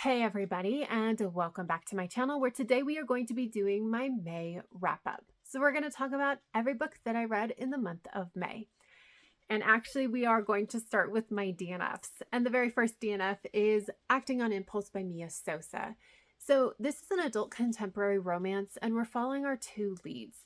Hey everybody, and welcome back to my channel where today we are going to be doing my May wrap up. So we're going to talk about every book that I read in the month of May. And actually we are going to start with my DNFs. And the very first DNF is Acting on Impulse by Mia Sosa. So this is an adult contemporary romance and we're following our two leads.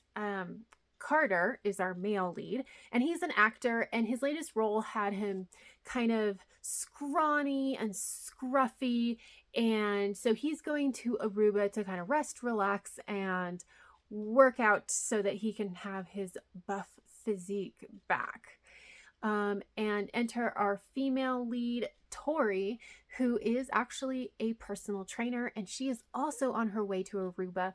Carter is our male lead, and he's an actor, and his latest role had him kind of scrawny and scruffy, and so he's going to Aruba to kind of rest, relax, and work out so that he can have his buff physique back. And enter our female lead, Tori, who is actually a personal trainer, and she is also on her way to Aruba,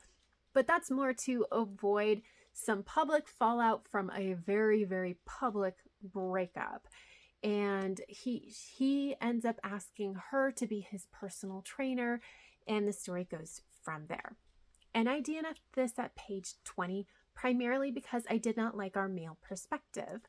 but that's more to avoid some public fallout from a very, very public breakup. And he ends up asking her to be his personal trainer, and the story goes from there. And I DNF'd this at page 20 primarily because I did not like our male perspective.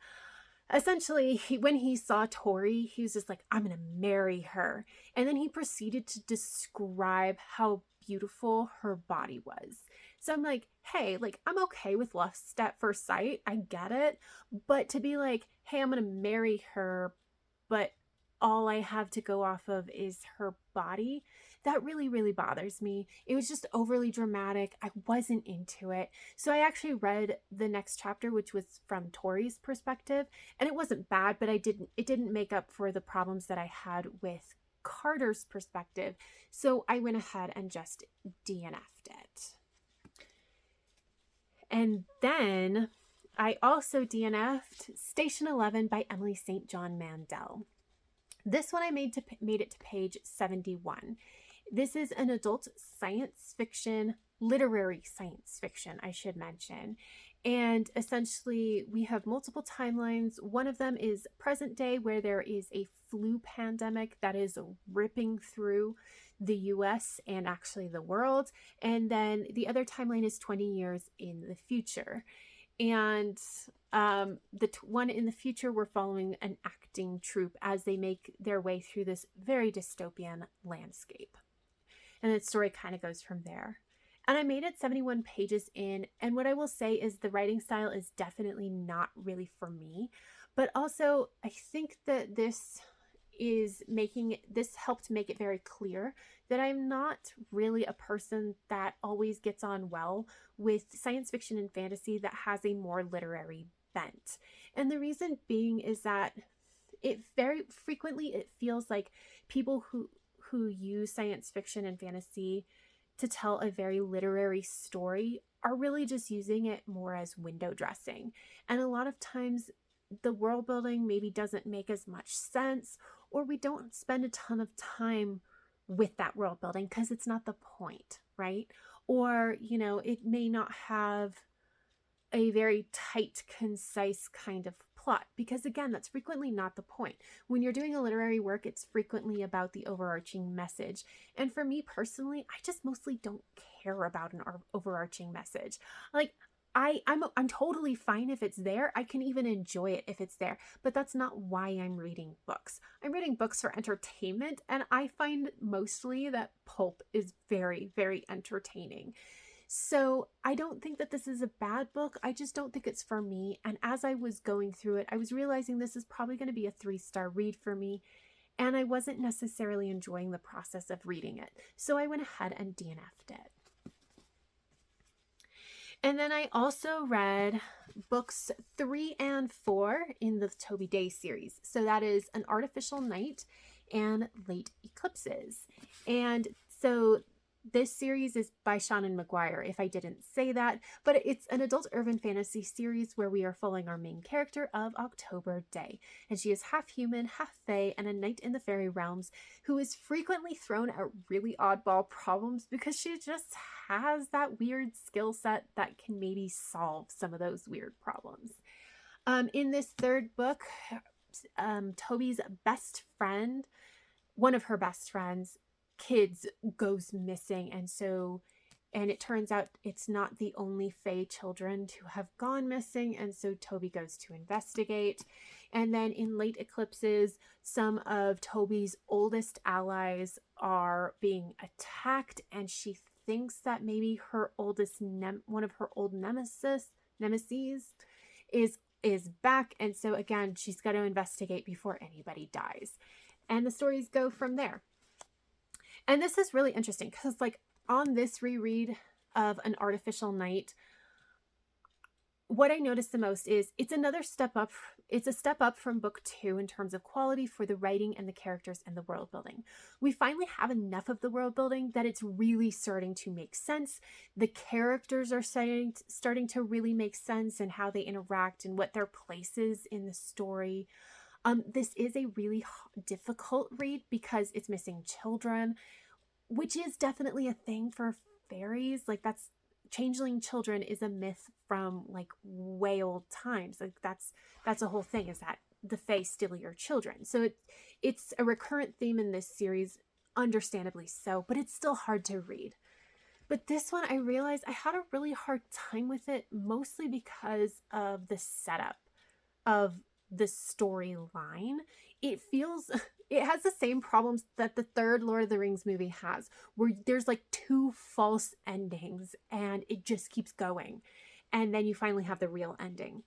Essentially, when he saw Tori, he was just like, I'm going to marry her. And then he proceeded to describe how beautiful her body was. So I'm like, hey, like, I'm okay with lust at first sight. I get it. But to be like, hey, I'm going to marry her, but all I have to go off of is her body, that really, really bothers me. It was just overly dramatic. I wasn't into it. So I actually read the next chapter, which was from Tori's perspective, and it wasn't bad, but it didn't make up for the problems that I had with Carter's perspective. So I went ahead and just DNF'd it. And then I also DNF'd Station 11 by Emily St. John Mandel. This one I made it to page 71. This is an adult science fiction, literary science fiction, I should mention. And essentially, we have multiple timelines. One of them is present day, where there is a flu pandemic that is ripping through the US and actually the world. And then the other timeline is 20 years in the future. And the one in the future, we're following an acting troupe as they make their way through this very dystopian landscape. And the story kind of goes from there. And I made it 71 pages in. And what I will say is the writing style is definitely not really for me. But also, I think that this helped make it very clear that I'm not really a person that always gets on well with science fiction and fantasy that has a more literary bent. And the reason being is that it very frequently it feels like people who use science fiction and fantasy to tell a very literary story are really just using it more as window dressing. And a lot of times the world building maybe doesn't make as much sense, or we don't spend a ton of time with that world building because it's not the point, right? Or, it may not have a very tight, concise kind of plot, because again, that's frequently not the point. When you're doing a literary work, it's frequently about the overarching message. And for me personally, I just mostly don't care about an overarching message. Like, I'm totally fine if it's there. I can even enjoy it if it's there, but that's not why I'm reading books. I'm reading books for entertainment, and I find mostly that pulp is very, very entertaining. So I don't think that this is a bad book. I just don't think it's for me. And as I was going through it, I was realizing this is probably going to be a 3-star read for me. And I wasn't necessarily enjoying the process of reading it. So I went ahead and DNF'd it. And then I also read books 3 and 4 in the Toby Day series. So that is An Artificial Night and Late Eclipses. And so this series is by Shannon McGuire, if I didn't say that, but it's an adult urban fantasy series where we are following our main character of October Day. And she is half human, half fae, and a knight in the fairy realms who is frequently thrown at really oddball problems because she just has that weird skill set that can maybe solve some of those weird problems. In this third book, Toby's best friend, one of her best friends, kids goes missing, and so And it turns out it's not the only Fae children to have gone missing. And so Toby goes to investigate. And then in late eclipses, some of Toby's oldest allies are being attacked. And she thinks that maybe her oldest, one of her old nemesis is back. And so again, she's got to investigate before anybody dies. And the stories go from there. And this is really interesting because, like, on this reread of An Artificial Night, what I noticed the most is it's another step up. It's a step up from book 2 in terms of quality for the writing and the characters and the world building. We finally have enough of the world building that it's really starting to make sense. The characters are starting to really make sense, and how they interact and what their place is in the story. This is a really difficult read because it's missing children, which is definitely a thing for fairies. Like, that's changeling children is a myth from like way old times. Like that's a whole thing, is that the Fae steal your children. So it's a recurrent theme in this series, understandably so, but it's still hard to read. But this one, I realized I had a really hard time with it, mostly because of the setup of the storyline. It has the same problems that the third Lord of the Rings movie has, where there's like 2 false endings and it just keeps going. And then you finally have the real ending.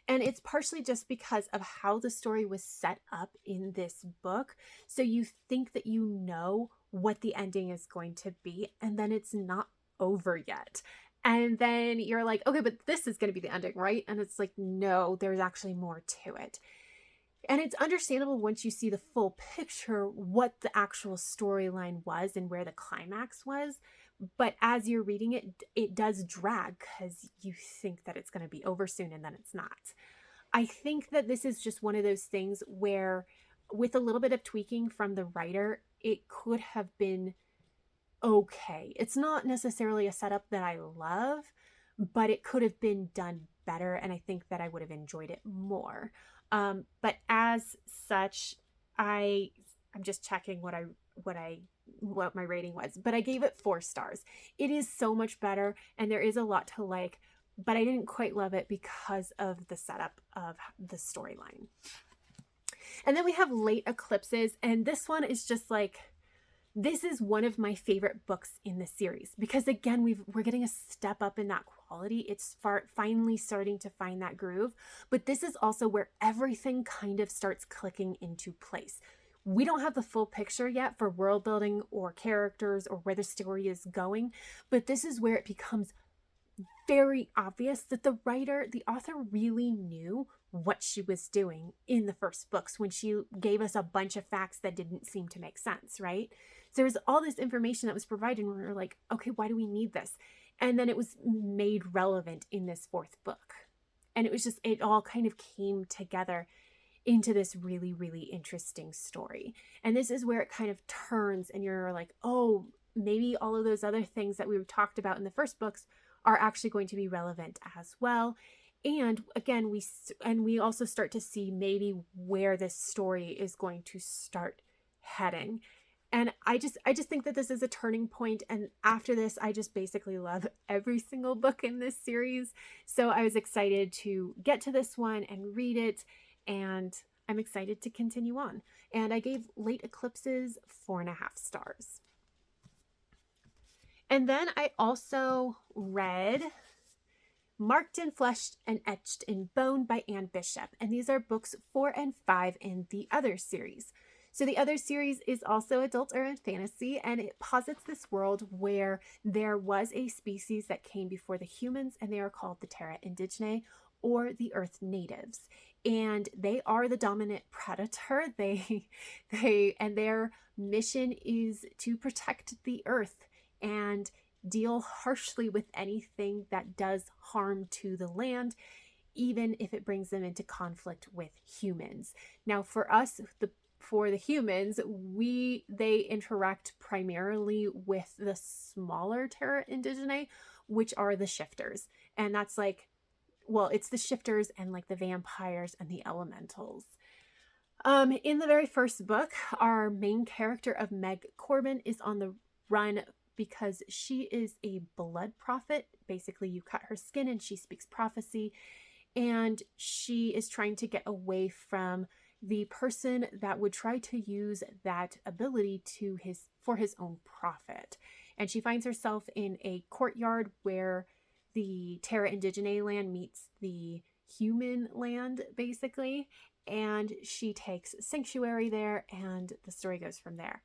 And it's partially just because of how the story was set up in this book. So you think that you know what the ending is going to be, and then it's not over yet. And then you're like, okay, but this is going to be the ending, right? And it's like, no, there's actually more to it. And it's understandable once you see the full picture what the actual storyline was and where the climax was. But as you're reading it, it does drag because you think that it's going to be over soon, and then it's not. I think that this is just one of those things where, with a little bit of tweaking from the writer, it could have been okay. It's not necessarily a setup that I love, but it could have been done better, and I think that I would have enjoyed it more. But as such, I'm just checking what my rating was, but I gave it 4 stars. It is so much better, and there is a lot to like, but I didn't quite love it because of the setup of the storyline. And then we have Late Eclipses, and this one is just like, this is one of my favorite books in the series because, again, we're getting a step up in that quality. It's finally starting to find that groove, but this is also where everything kind of starts clicking into place. We don't have the full picture yet for world building or characters or where the story is going, but this is where it becomes very obvious that the author really knew what she was doing in the first books when she gave us a bunch of facts that didn't seem to make sense, right? So there was all this information that was provided, and we were like, okay, why do we need this? And then it was made relevant in this 4th book. And it was just, it all kind of came together into this really, really interesting story. And this is where it kind of turns, and you're like, oh, maybe all of those other things that we talked about in the first books are actually going to be relevant as well. And again, we also start to see maybe where this story is going to start heading. And I just think that this is a turning point. And after this, I just basically love every single book in this series. So I was excited to get to this one and read it. And I'm excited to continue on. And I gave Late Eclipses 4.5 stars. And then I also read Marked in Flesh and Etched in Bone by Anne Bishop. And these are books 4 and 5 in the Other series. So the Other series is also adult urban fantasy, and it posits this world where there was a species that came before the humans, and they are called the Terra Indigene, or the Earth Natives. And they are the dominant predator. And their mission is to protect the Earth and deal harshly with anything that does harm to the land, even if it brings them into conflict with humans. Now, for us, for the humans, they interact primarily with the smaller Terra Indigene, which are the shifters. And that's like, well, it's the shifters and like the vampires and the elementals. In the very first book, our main character of Meg Corbin is on the run because she is a blood prophet. Basically, you cut her skin and she speaks prophecy, and she is trying to get away from the person that would try to use that ability for his own profit. And she finds herself in a courtyard where the Terra Indigene land meets the human land, basically, and she takes sanctuary there, and the story goes from there.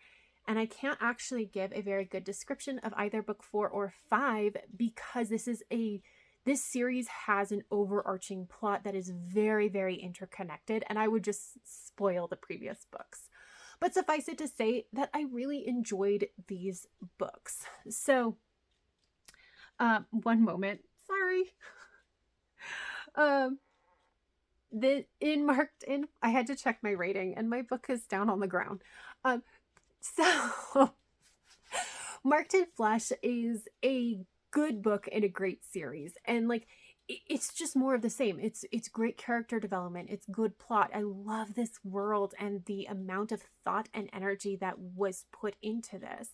And I can't actually give a very good description of either book 4 or 5 because this series has an overarching plot that is very, very interconnected, and I would just spoil the previous books. But suffice it to say that I really enjoyed these books. So, one moment, sorry. I had to check my rating, and my book is down on the ground. So Marked in Flesh is a good book and a great series, and like it's just more of the same. It's great character development, it's good plot. I love this world and the amount of thought and energy that was put into this.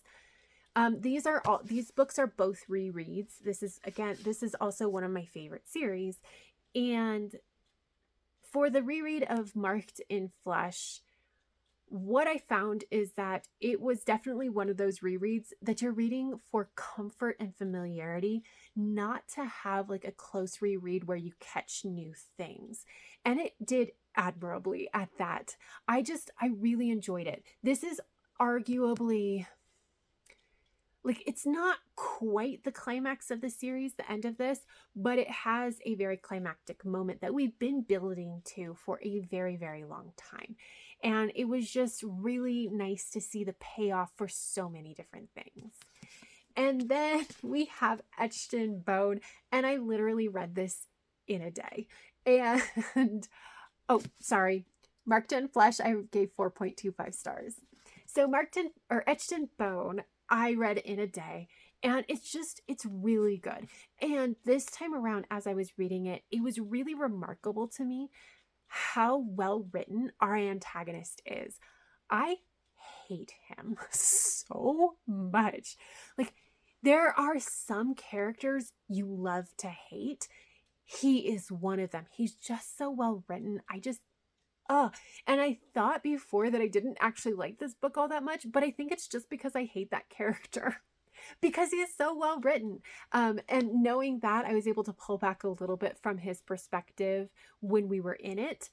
These books are both rereads. This is also one of my favorite series. And for the reread of Marked in Flesh, what I found is that it was definitely one of those rereads that you're reading for comfort and familiarity, not to have like a close reread where you catch new things. And it did admirably at that. I really enjoyed it. This is arguably, like, it's not quite the climax of the series, the end of this, but it has a very climactic moment that we've been building to for a very, very long time. And it was just really nice to see the payoff for so many different things. And then we have Etched in Bone, and I literally read this in a day. And, oh, sorry, Marked in Flesh, I gave 4.25 stars. So Etched in Bone, I read in a day, and it's really good. And this time around, as I was reading it, it was really remarkable to me how well written our antagonist is. I hate him so much. Like, there are some characters you love to hate. He is one of them. He's just so well written. And I thought before that I didn't actually like this book all that much, but I think it's just because I hate that character because he is so well written. And knowing that, I was able to pull back a little bit from his perspective when we were in it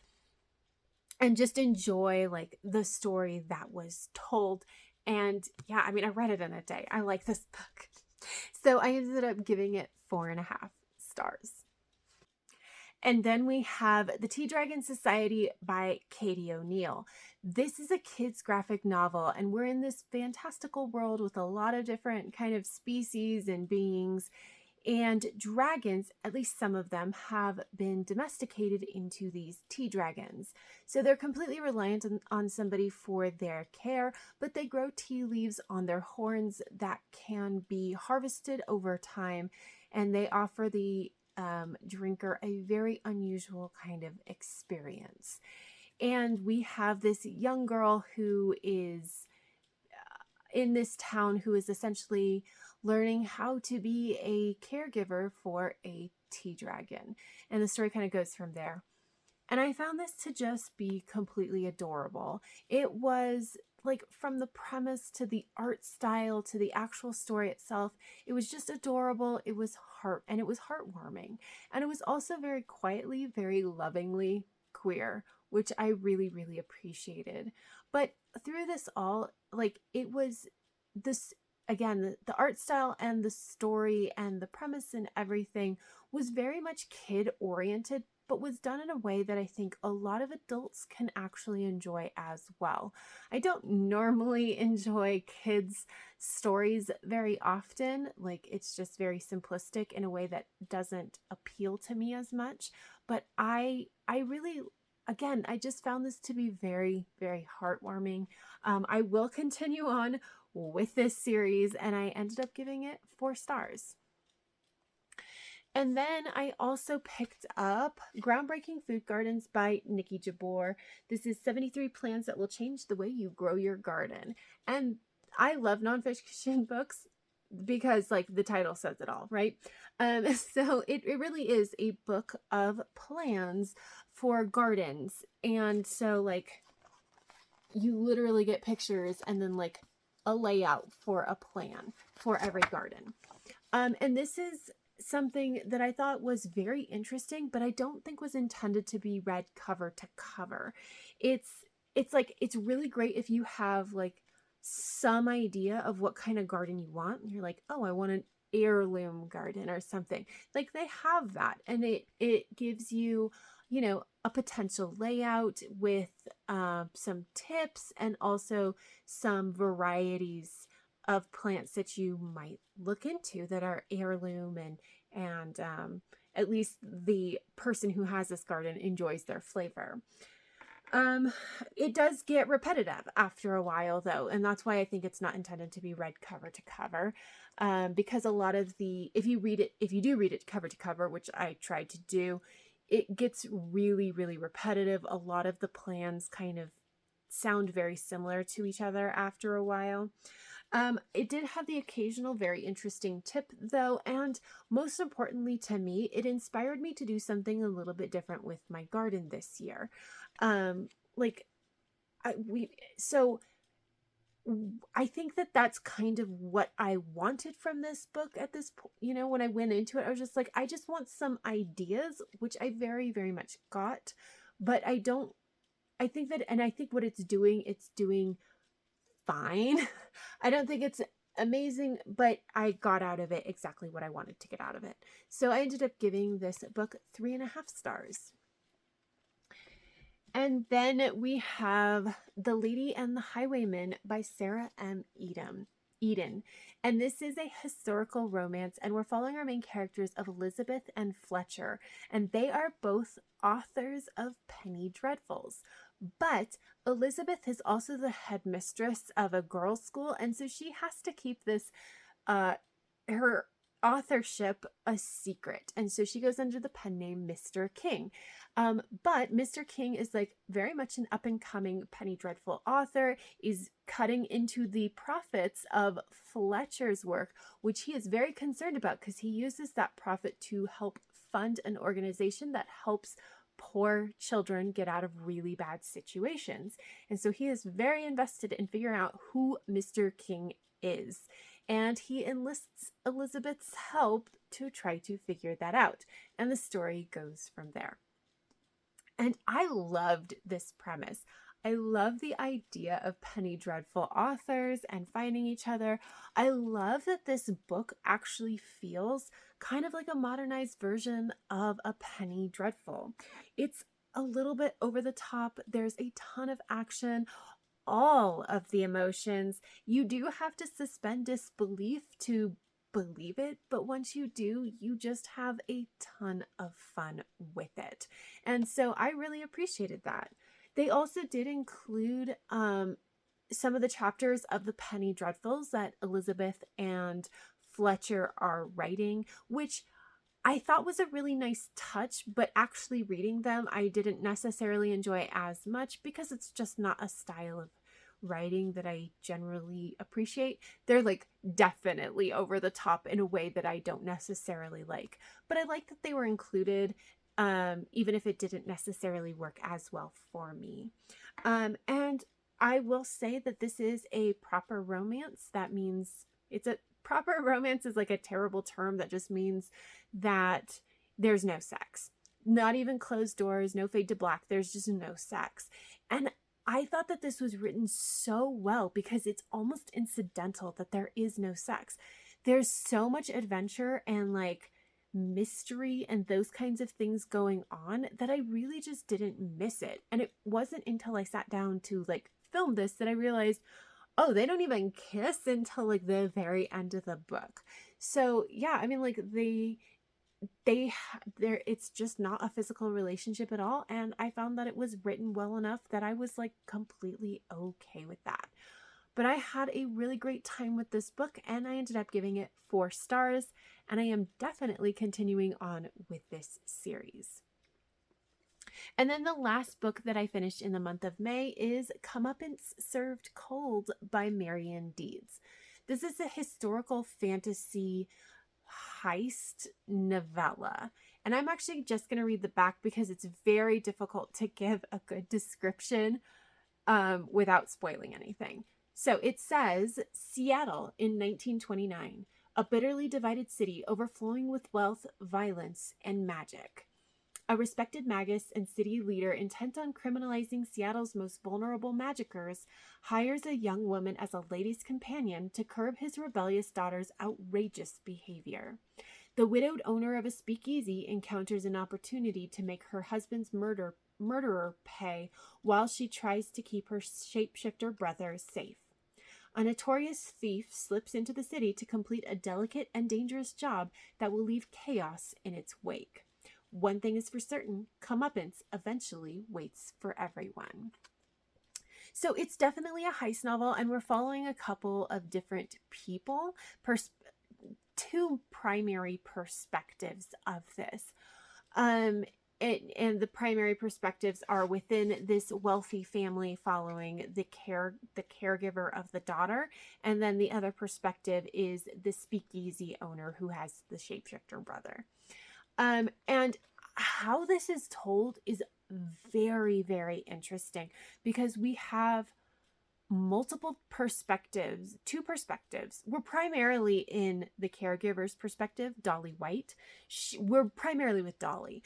and just enjoy like the story that was told. And yeah, I mean, I read it in a day. I like this book. So I ended up giving it 4.5 stars. And then we have The Tea Dragon Society by Katie O'Neill. This is a kid's graphic novel, and we're in this fantastical world with a lot of different kind of species and beings. And dragons, at least some of them, have been domesticated into these tea dragons. So they're completely reliant on somebody for their care, but they grow tea leaves on their horns that can be harvested over time, and they offer the drinker a very unusual kind of experience. And we have this young girl who is in this town who is essentially learning how to be a caregiver for a tea dragon. And the story kind of goes from there. And I found this to just be completely adorable. It was like, from the premise to the art style to the actual story itself, it was just adorable. It was heartwarming. And it was also very quietly, very lovingly queer, which I really, really appreciated. But through this all, like, it was this, again, the art style and the story and the premise and everything was very much kid oriented, but was done in a way that I think a lot of adults can actually enjoy as well. I don't normally enjoy kids' stories very often. Like, it's just very simplistic in a way that doesn't appeal to me as much. But I really, again, I just found this to be very, very heartwarming. I will continue on with this series, and I ended up giving it 4 stars. And then I also picked up Groundbreaking Food Gardens by Nikki Jabor. This is 73 plans that will change the way you grow your garden. And I love nonfiction books. because like the title says it all, right? So it really is a book of plans for gardens. And so like you literally get pictures and then like a layout for a plan for every garden. And this is something that I thought was very interesting, but I don't think was intended to be read cover to cover. It's like, it's really great if you have like some idea of what kind of garden you want. And you're like, oh, I want an heirloom garden or something. Like they have that. And it gives you, you know, a potential layout with some tips and also some varieties of plants that you might look into that are heirloom and at least the person who has this garden enjoys their flavor. It does get repetitive after a while though, and that's why I think it's not intended to be read cover to cover. Because a lot of if you do read it cover to cover, which I tried to do, it gets really, really repetitive. A lot of the plans kind of sound very similar to each other after a while. It did have the occasional very interesting tip though, and most importantly to me, it inspired me to do something a little bit different with my garden this year. Like I think that that's kind of what I wanted from this book at this point. You know, when I went into it, I was just like, I just want some ideas, which I very, very much got, but I think what it's doing fine. I don't think it's amazing, but I got out of it exactly what I wanted to get out of it. So I ended up giving this book 3.5 stars. And then we have The Lady and the Highwaymen by Sarah M. Eden. And this is a historical romance, and we're following our main characters of Elizabeth and Fletcher, and they are both authors of Penny Dreadfuls. But Elizabeth is also the headmistress of a girls' school, and so she has to keep this, her authorship a secret. And so she goes under the pen name Mr. King. But Mr. King is like very much an up and coming Penny Dreadful author, is cutting into the profits of Fletcher's work, which he is very concerned about because he uses that profit to help fund an organization that helps poor children get out of really bad situations. And so he is very invested in figuring out who Mr. King is. And he enlists Elizabeth's help to try to figure that out. And the story goes from there. And I loved this premise. I love the idea of Penny Dreadful authors and finding each other. I love that this book actually feels kind of like a modernized version of a Penny Dreadful. It's a little bit over the top. There's a ton of action, all of the emotions. You do have to suspend disbelief to believe it, but once you do, you just have a ton of fun with it. And so I really appreciated that. They also did include some of the chapters of the Penny Dreadfuls that Elizabeth and Fletcher are writing, which I thought was a really nice touch, but actually reading them, I didn't necessarily enjoy as much because it's just not a style of writing that I generally appreciate. They're like definitely over the top in a way that I don't necessarily like, but I like that they were included, even if it didn't necessarily work as well for me. And I will say that this is a proper romance. That means proper romance is like a terrible term that just means that there's no sex, not even closed doors, no fade to black. There's just no sex. And I thought that this was written so well because it's almost incidental that there is no sex. There's so much adventure and like mystery and those kinds of things going on that I really just didn't miss it. And it wasn't until I sat down to like film this that I realized, oh, they don't even kiss until like the very end of the book. So yeah, I mean, like it's just not a physical relationship at all, and I found that it was written well enough that I was like completely okay with that. But I had a really great time with this book, and I ended up giving it 4 stars, and I am definitely continuing on with this series. And then the last book that I finished in the month of May is Comeuppance Served Cold by Marian Deeds. This is a historical fantasy heist novella. And I'm actually just going to read the back because it's very difficult to give a good description without spoiling anything. So it says, Seattle in 1929, a bitterly divided city overflowing with wealth, violence, and magic. A respected magus and city leader intent on criminalizing Seattle's most vulnerable magickers hires a young woman as a lady's companion to curb his rebellious daughter's outrageous behavior. The widowed owner of a speakeasy encounters an opportunity to make her husband's murderer pay while she tries to keep her shapeshifter brother safe. A notorious thief slips into the city to complete a delicate and dangerous job that will leave chaos in its wake. One thing is for certain, comeuppance eventually waits for everyone. So it's definitely a heist novel, and we're following a couple of different people, two primary perspectives of this. And the primary perspectives are within this wealthy family following the caregiver of the daughter, and then the other perspective is the speakeasy owner who has the shapeshifter brother. And how this is told is very, very interesting because we have multiple perspectives, two perspectives. We're primarily in the caregiver's perspective, Dolly White. We're primarily with Dolly,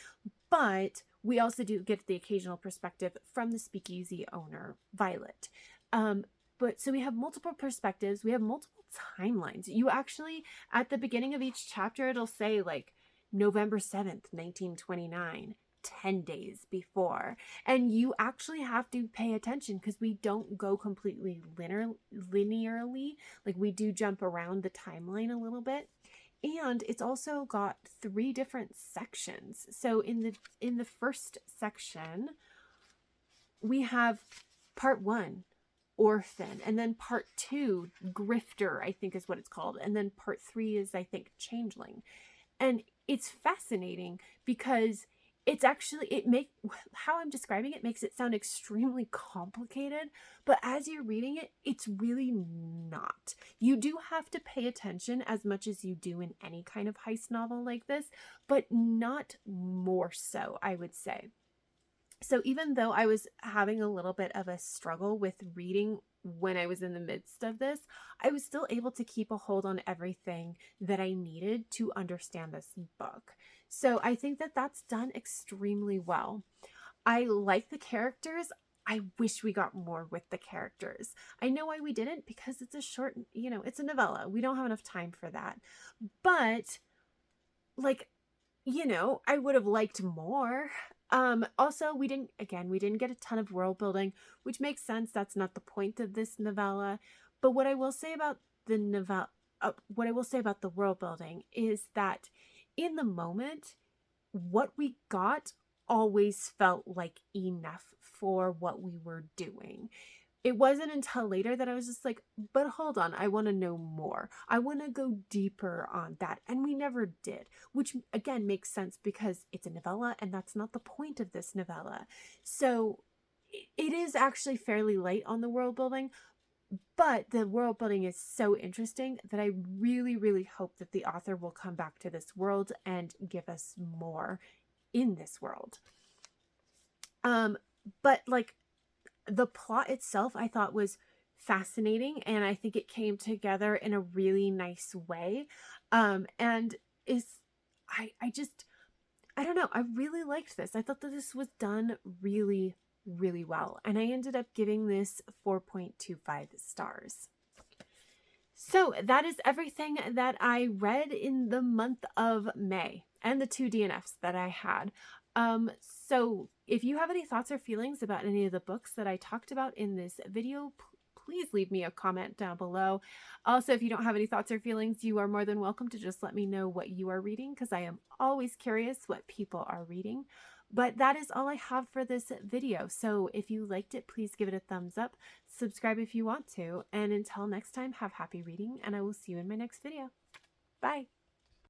but we also do get the occasional perspective from the speakeasy owner, Violet. But so we have multiple perspectives. We have multiple timelines. You actually, at the beginning of each chapter, it'll say like November 7th, 1929, 10 days before. And you actually have to pay attention because we don't go completely linearly. Like we do jump around the timeline a little bit. And it's also got 3 different sections. So in the first section, we have part 1, orphan, and then part 2, grifter, I think is what it's called. And then part 3 is, I think, changeling. And it's fascinating because it's actually, how I'm describing it makes it sound extremely complicated, but as you're reading it, it's really not. You do have to pay attention as much as you do in any kind of heist novel like this, but not more so, I would say. So even though I was having a little bit of a struggle with reading when I was in the midst of this, I was still able to keep a hold on everything that I needed to understand this book. So I think that that's done extremely well. I like the characters. I wish we got more with the characters. I know why we didn't, because it's a short, it's a novella. We don't have enough time for that. But like, I would have liked more. Also, we didn't get a ton of world building, which makes sense. That's not the point of this novella. But what I will say about the world building is that in the moment, what we got always felt like enough for what we were doing. It wasn't until later that I was just like, but hold on, I want to know more. I want to go deeper on that. And we never did, which again makes sense because it's a novella and that's not the point of this novella. So it is actually fairly light on the world building, but the world building is so interesting that I really, really hope that the author will come back to this world and give us more in this world. But like, the plot itself I thought was fascinating, and I think it came together in a really nice way. And I don't know, I really liked this. I thought that this was done really, really well, and I ended up giving this 4.25 stars. So that is everything that I read in the month of May and the 2 DNFs that I had. So if you have any thoughts or feelings about any of the books that I talked about in this video, please leave me a comment down below. Also, if you don't have any thoughts or feelings, you are more than welcome to just let me know what you are reading, because I am always curious what people are reading. But that is all I have for this video. So if you liked it, please give it a thumbs up, subscribe if you want to, and until next time, have happy reading, and I will see you in my next video. Bye!